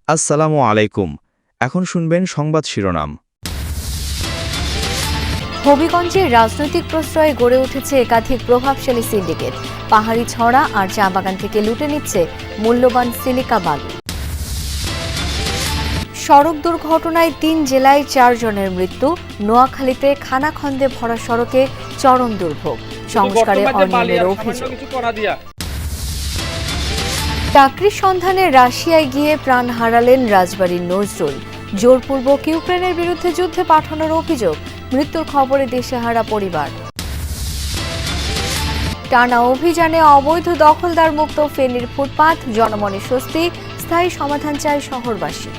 আসসালামু আলাইকুম। এখন শুনবেন সংবাদ শিরোনাম। হবিগঞ্জে রাজনৈতিক প্রশ্রয়ে গড়ে উঠেছে একাধিক প্রভাবশালী সিন্ডিকেট। পাহাড়ি ছড়া আর চা বাগান থেকে লুটে নিচ্ছে মূল্যবান সিলিকা বালু। সড়ক দুর্ঘটনায় ৩ জেলায় ৪ জনের মৃত্যু। নোয়াখালীতে খানাখন্দে ভরা সড়কে চরম দুর্ভোগ, সংস্কারে অনিয়মের অভিযোগ। চাকরির সন্ধানে রাশিয়ায় গিয়ে প্রাণ হারালেন রাজবাড়ীর নজরুল। জোরপূর্বক ইউক্রেনের বিরুদ্ধে যুদ্ধে পাঠানোর অভিযোগ, মৃত্যুর খবরে দিশেহারা পরিবার। টানা অভিযানে অবৈধ দখলদার মুক্ত ফেনীর ফুটপাত, জনমনে স্বস্তি, স্থায়ী সমাধান চায় শহরবাসী।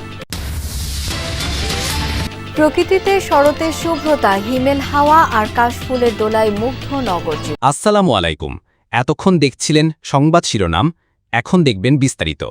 প্রকৃতিতে শরতের শুভ্রতা, হিমেল হাওয়া আর কাশফুলের দোলায় মুগ্ধ নগরজীবন। আসসালামু আলাইকুম। এতক্ষণ দেখছিলেন সংবাদ শিরোনাম, এখন দেখবেন বিস্তারিত।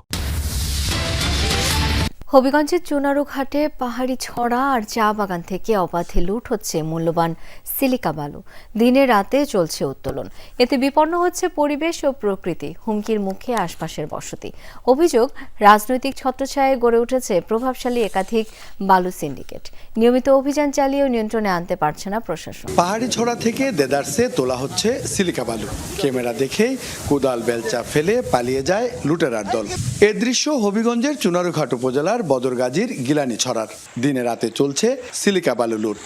হবিগঞ্জের চুনারুঘাটে পাহাড়ি ছড়া আর চা বাগান থেকে অবাধে লুট হচ্ছে মূল্যবান সিলিকা বালু। দিনে রাতে চলছে উত্তোলন। এতে বিপন্ন হচ্ছে পরিবেশ ও প্রকৃতি, হুমকির মুখে আশপাশের বসতি। অভিযোগ, রাজনৈতিক ছত্রছায়ায় গড়ে উঠেছে প্রভাবশালী একাধিক বালু সিন্ডিকেট। নিয়মিত অভিযান চালিয়েও নিয়ন্ত্রণে আনতে পারছে না প্রশাসন। পাহাড়ি ছড়া থেকে দেদারসে তোলা হচ্ছে সিলিকা বালু। ক্যামেরা দেখেই কোদাল বেলচা ফেলে পালিয়ে যায় লুটেরার দল। এ দৃশ্য হবিগঞ্জের চুনারুঘাট উপজেলার বদরগাজীর গিলানি ছড়ার। দিনে রাতে চলছে সিলিকা বালু লুট।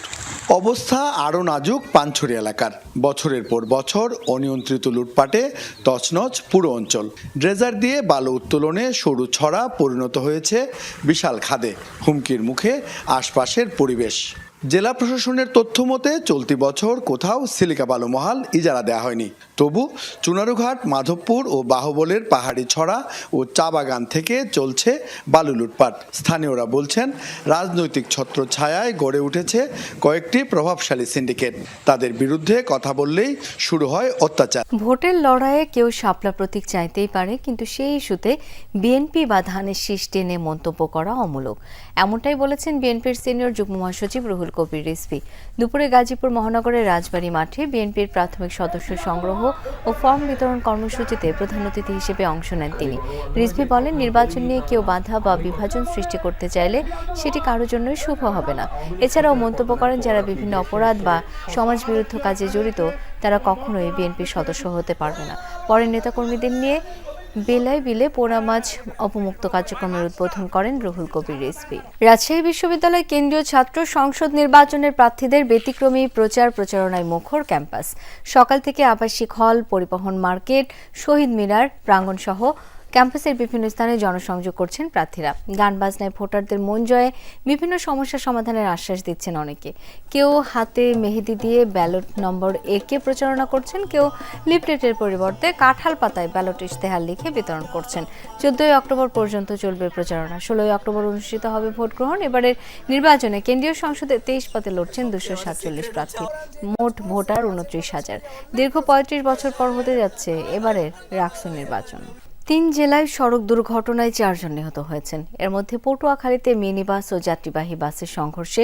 অবস্থা আরও নাজুক পানছড়ি এলাকার। বছরের পর বছর অনিয়ন্ত্রিত লুটপাটে তছনছ পুরো অঞ্চল। ড্রেজার দিয়ে বালু উত্তোলনে সরু ছড়া পরিণত হয়েছে বিশাল খাদে। হুমকির মুখে আশপাশের পরিবেশ। জেলা প্রশাসনের তথ্য মতে চলতি বছর কোথাও সিলিকা বালু মহাল ইজারা দেওয়া হয়নি। তবু চুনারুঘাট, মাধবপুর ও বাহুবলের পাহাড়ি ছড়া ও চা বাগান থেকে চলছে বালু লুটপাট। স্থানীয়রা বলছেন, রাজনৈতিক ছত্রছায়ায় গড়ে উঠেছে কয়েকটি প্রভাবশালী সিন্ডিকেট। তাদের বিরুদ্ধে কথা বললেই শুরু হয় অত্যাচার। ভোটের লড়াইয়ে কেউ শাপলা প্রতীক চাইতেই পারে, কিন্তু সেই ইস্যুতে বিএনপি বা ধানের শীষ টেনে মন্তব্য করা অমূলক। এমনটাই বলেছেন বিএনপির সিনিয়র যুগ্ম মহাসচিব রুহুল কবির রিজভী। দুপুরে গাজীপুর মহানগরের রাজবাড়ী মাঠে বিএনপির প্রাথমিক সদস্য সংগ্রহ ও ফর্ম বিতরণ কর্মসূচিতে প্রধান অতিথি হিসেবে অংশ নেন তিনি। রিজভী বলেন, নির্বাচন নিয়ে কেউ বাধা বা বিভাজন সৃষ্টি করতে চাইলে সেটি কারোর জন্যই শুভ হবে না। এছাড়াও মন্তব্য করেন, যারা বিভিন্ন অপরাধ বা সমাজবিরুদ্ধ কাজে জড়িত তারা কখনোই বিএনপির সদস্য হতে পারবে না। পরে নেতাকর্মীদের নিয়ে বেলায় বিলে পোড়া মাছ অপমুক্ত কার্যক্রমের উদ্বোধন করেন রুহুল কবির রিজভী। রাজশাহী বিশ্ববিদ্যালয় কেন্দ্রীয় ছাত্র সংসদ নির্বাচনের প্রার্থীদের ব্যতিক্রমী প্রচারণায় মুখর ক্যাম্পাস। সকাল থেকে আবাসিক হল, পরিবহন মার্কেট, শহীদ মিনার প্রাঙ্গণ সহ ক্যাম্পাসের বিভিন্ন স্থানে জনসংযোগ করছেন প্রার্থীরা। গান বাজনায় ভোটারদের মন জয়ে বিভিন্ন সমস্যা সমাধানের আশ্বাস দিচ্ছেন অনেকে। কেউ হাতে মেহেদি দিয়ে ব্যালট নম্বর একে প্রচারণা করছেন, কেউ লিফলেটের পরিবর্তে কাঁঠাল পাতায় ব্যালট ইশতেহার লিখে বিতরণ করছেন। 14 অক্টোবর পর্যন্ত চলবে প্রচারণা। 16 অক্টোবর অনুষ্ঠিত হবে ভোট গ্রহণ। এবারের নির্বাচনে কেন্দ্রীয় সংসদে 23 পদে লড়ছেন 247 প্রার্থী। মোট ভোটার 29,000। দীর্ঘ 35 বছর পর হতে যাচ্ছে এবারের রাকসু নির্বাচন। 3 জেলায় সড়ক দুর্ঘটনায় 4 জন নিহত হয়েছেন। এর মধ্যে পটুয়াখালীতে মিনি বাস ও যাত্রীবাহী বাসের সংঘর্ষে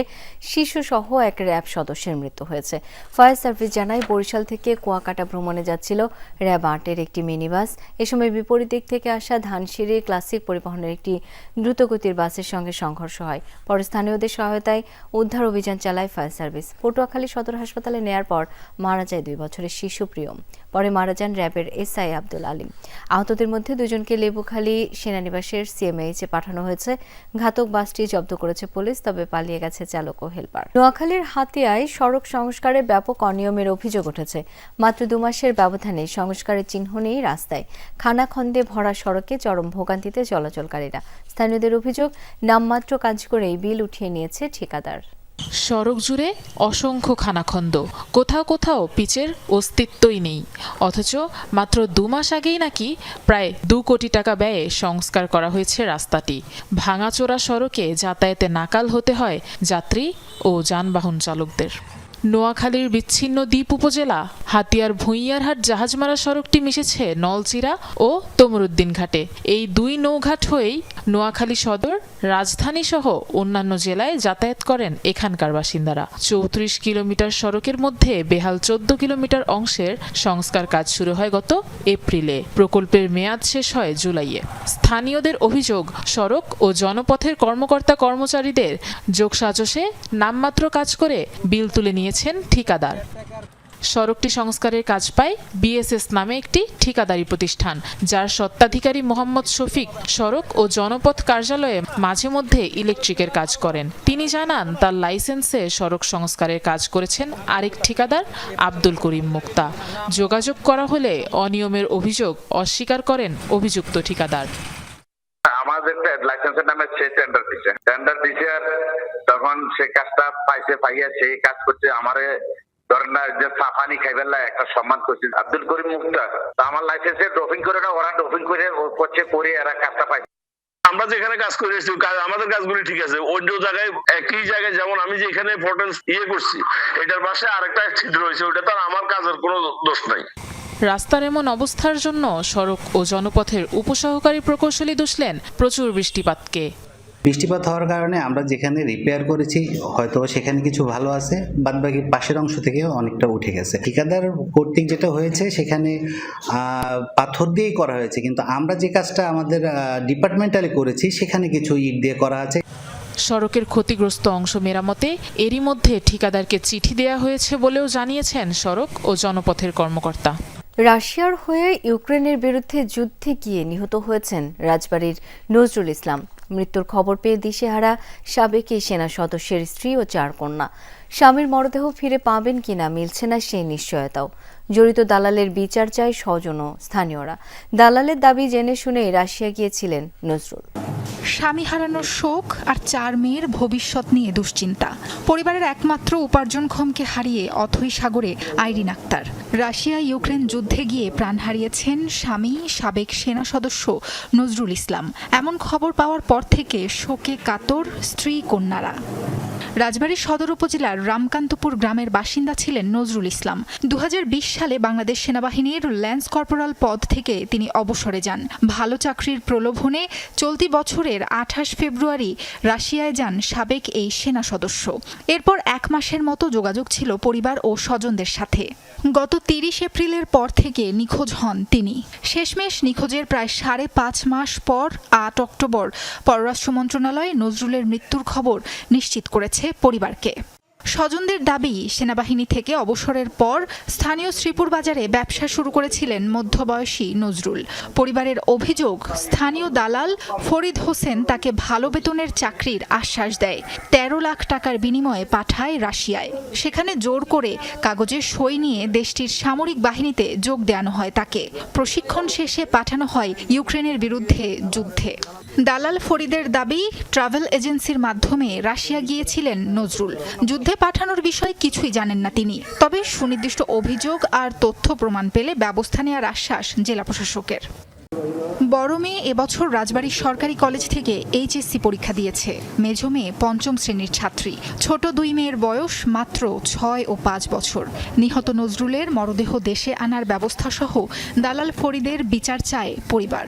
শিশুসহ এক র্যাব সদস্যের মৃত্যু হয়েছে। ফায়ার সার্ভিস জানায়, বরিশাল থেকে কুয়াকাটা ভ্রমণে যাচ্ছিল র্যাব 8-এর একটি মিনি বাস। এ সময় বিপরীত দিক থেকে আসা ধানসিঁড়ি ক্লাসিক পরিবহনের একটি দ্রুতগতির বাসের সঙ্গে সংঘর্ষ হয়। পরে স্থানীয়দের সহায়তায় উদ্ধার অভিযান চালায় ফায়ার সার্ভিস। পটুয়াখালী সদর হাসপাতালে নেয়ার পর মারা যায় 2 বছরের শিশু প্রিয়ম। পরে মারা যান র্যাবের এসআই আব্দুল আলিম। আহতদের মধ্যে 2 জনকে লেবুখালী সেনানিবাসের সিএমএইচে পাঠানো হয়েছে। ঘাতক বাসটি জব্দ করেছে পুলিশ, তবে পালিয়ে গেছে চালক ও হেলপার। নোয়াখালীর হাতিয়ায় সড়ক সংস্কারে ব্যাপক অনিয়মের অভিযোগ উঠেছে। মাত্র 2 মাসের ব্যবধানে সংস্কারের চিহ্ন নেই রাস্তায়। খানাখন্দে ভরা সড়কে চরম ভোগান্তিতে চলাচলকারীরা। স্থানীয়দের অভিযোগ, নামমাত্র কাজ করেই বিল উঠিয়ে নিয়েছে ঠিকাদার। সড়ক জুড়ে অসংখ্য খানাখন্দ, কোথাও কোথাও পিচের অস্তিত্বই নেই। অথচ মাত্র 2 মাস আগেই নাকি প্রায় 2 কোটি টাকা ব্যয়ে সংস্কার করা হয়েছে রাস্তাটি। ভাঙাচোরা সড়কে যাতায়াতে নাকাল হতে হয় যাত্রী ও যানবাহন চালকদের। নোয়াখালীর বিচ্ছিন্ন দ্বীপ উপজেলা হাতিয়ার ভুঁইয়ারহাট জাহাজমারা সড়কটি মিশেছে নলচিরা ও তমরুদ্দিন ঘাটে। এই দুই নৌঘাট হয়েই নোয়াখালী সদর, রাজধানী সহ অন্যান্য জেলায় যাতায়াত করেন এখানকার বাসিন্দারা। 34 কিলোমিটার সড়কের মধ্যে বেহাল 14 কিলোমিটার অংশের সংস্কার কাজ শুরু হয় গত এপ্রিলে। প্রকল্পের মেয়াদ শেষ হয় জুলাইয়ে। স্থানীয়দের অভিযোগ, সড়ক ও জনপথের কর্মকর্তা কর্মচারীদের যোগসাজশে নামমাত্র কাজ করে বিল তুলে নিয়েছেন ঠিকাদার। সড়কটি সংস্কারের কাজ পায় বিএসএস নামে একটি ঠিকাদারি প্রতিষ্ঠান, যার স্বত্বাধিকারী মোহাম্মদ শফিক সড়ক ও জনপথ কার্যালয়ে মাঝে মধ্যে ইলেকট্রিকের কাজ করেন। তিনি জানান, তার লাইসেন্সে সড়ক সংস্কারের কাজ করেছেন আরেক ঠিকাদার আব্দুল করিম মুক্তা। যোগাযোগ করা হলে অনিয়মের অভিযোগ অস্বীকার করেন অভিযুক্ত ঠিকাদার। আমাদের লাইসেন্সের নামে সে টেন্ডার দিছে আর তখন সে কাজটা পাইছে, পাইয়া সেই কাজ করছে। আমারে ধরেন না যে সাফানি খাইবেন একটা সম্মান করছে আব্দুল করিম মুক্তা, আমার লাইসেন্সে ড্রপিং করে না, ওরা ড্রপিং করে করছে, করে এরা কাজটা পাইছে। আমরা যেখানে কাজ করে এসেছি আমাদের কাজগুলি ঠিক আছে, অন্য জায়গায় একই জায়গায় যেমন আমি যেখানে ফোর্টেন্স করছি এটার পাশে আরেকটা ছিদ্র হয়েছে, ওটা তো আমার কাজের কোনো দোষ নাই। রাস্তার এমন অবস্থার জন্য সড়ক ও জনপথের উপসহকারী প্রকৌশলী দুষলেন প্রচুর বৃষ্টিপাতকে। বৃষ্টিপাত হওয়ার কারণে আমরা যেখানে রিপেয়ার করেছি হয়তো সেখানে কিছু ভালো আছে, বাদবাকি পাশের অংশ থেকে অনেকটা উঠে গেছে। ঠিকাদার কর্তৃক যেটা হয়েছে সেখানে পাথর দিয়েই করা হয়েছে, কিন্তু আমরা যে কাজটা আমাদের ডিপার্টমেন্টালি করেছি সেখানে কিছু ইট দিয়ে করা আছে। সড়কের ক্ষতিগ্রস্ত অংশ মেরামতে এরই মধ্যে ঠিকাদারকে চিঠি দেওয়া হয়েছে বলেও জানিয়েছেন সড়ক ও জনপথের কর্মকর্তা। রাশিয়ার হয়ে ইউক্রেনের বিরুদ্ধে যুদ্ধে গিয়ে নিহত হয়েছেন রাজবাড়ীর নজরুল ইসলাম। মৃত্যুর খবর পেয়ে দিশেহারা সাবেক এই সেনা সদস্যের স্ত্রী ও 4 কন্যা। স্বামীর মরদেহ ফিরে পাবেন কিনা মিলছে না সেই নিশ্চয়তাও। জড়িত দালালের বিচার চায় স্বজন ও স্থানীয়রা। দালালের দাবি জেনে শুনে রাশিয়া গিয়েছিলেন নজরুল। স্বামী হারানোর শোক আর 4 মেয়ের ভবিষ্যৎ নিয়ে দুশ্চিন্তা। পরিবারের একমাত্র উপার্জনক্ষমকে হারিয়ে অথৈ সাগরে আইরিন আক্তার। রাশিয়া ইউক্রেন যুদ্ধে গিয়ে প্রাণ হারিয়েছেন স্বামী সাবেক সেনা সদস্য নজরুল ইসলাম। এমন খবর পাওয়ার পর থেকে শোকে কাতর স্ত্রী কন্যারা। রাজবাড়ী সদর উপজেলার রামকান্তপুর গ্রামের বাসিন্দা ছিলেন নজরুল ইসলাম। 2020 সালে বাংলাদেশ সেনাবাহিনীর ল্যান্স কর্পোরাল পদ থেকে তিনি অবসরে যান। ভালো চাকরির প্রলোভনে চলতি বছরের 28 ফেব্রুয়ারি রাশিয়ায় যান সাবেক এই সেনা সদস্য। এরপর 1 মাসের মতো যোগাযোগ ছিল পরিবার ও স্বজনদের সাথে। গত 30 এপ্রিলের পর থেকে নিখোঁজ হন তিনি। শেষমেশ নিখোঁজের প্রায় 5.5 মাস পর 8 অক্টোবর পররাষ্ট্র মন্ত্রণালয় নজরুলের মৃত্যুর খবর নিশ্চিত করেছে পরিবারকে। স্বজনদের দাবি, সেনাবাহিনী থেকে অবসরের পর স্থানীয় শ্রীপুর বাজারে ব্যবসা শুরু করেছিলেন মধ্যবয়সী নজরুল। পরিবারের অভিযোগ, স্থানীয় দালাল ফরিদ হোসেন তাকে ভালো বেতনের চাকরির আশ্বাস দেয়। 13 লাখ টাকার বিনিময়ে পাঠায় রাশিয়ায়। সেখানে জোর করে কাগজে সই নিয়ে দেশটির সামরিক বাহিনীতে যোগ দেওয়ানো হয় তাকে। প্রশিক্ষণ শেষে পাঠানো হয় ইউক্রেনের বিরুদ্ধে যুদ্ধে। দালাল ফরিদের দাবি, ট্রাভেল এজেন্সির মাধ্যমে রাশিয়া গিয়েছিলেন নজরুল। যুদ্ধে পাঠানোর বিষয়ে কিছুই জানেন না তিনি। তবে সুনির্দিষ্ট অভিযোগ আর তথ্য প্রমাণ পেলে ব্যবস্থা নেওয়ার আশ্বাস জেলা প্রশাসকের। বড় মেয়ে এবছর রাজবাড়ী সরকারি কলেজ থেকে এইচএসসি পরীক্ষা দিয়েছে। মেঝো মেয়ে 5ম শ্রেণীর ছাত্রী। ছোট 2 মেয়ের বয়স মাত্র 6 ও 5 বছর। নিহত নজরুলের মরদেহ দেশে আনার ব্যবস্থা সহ দালাল ফরিদের বিচার চায় পরিবার।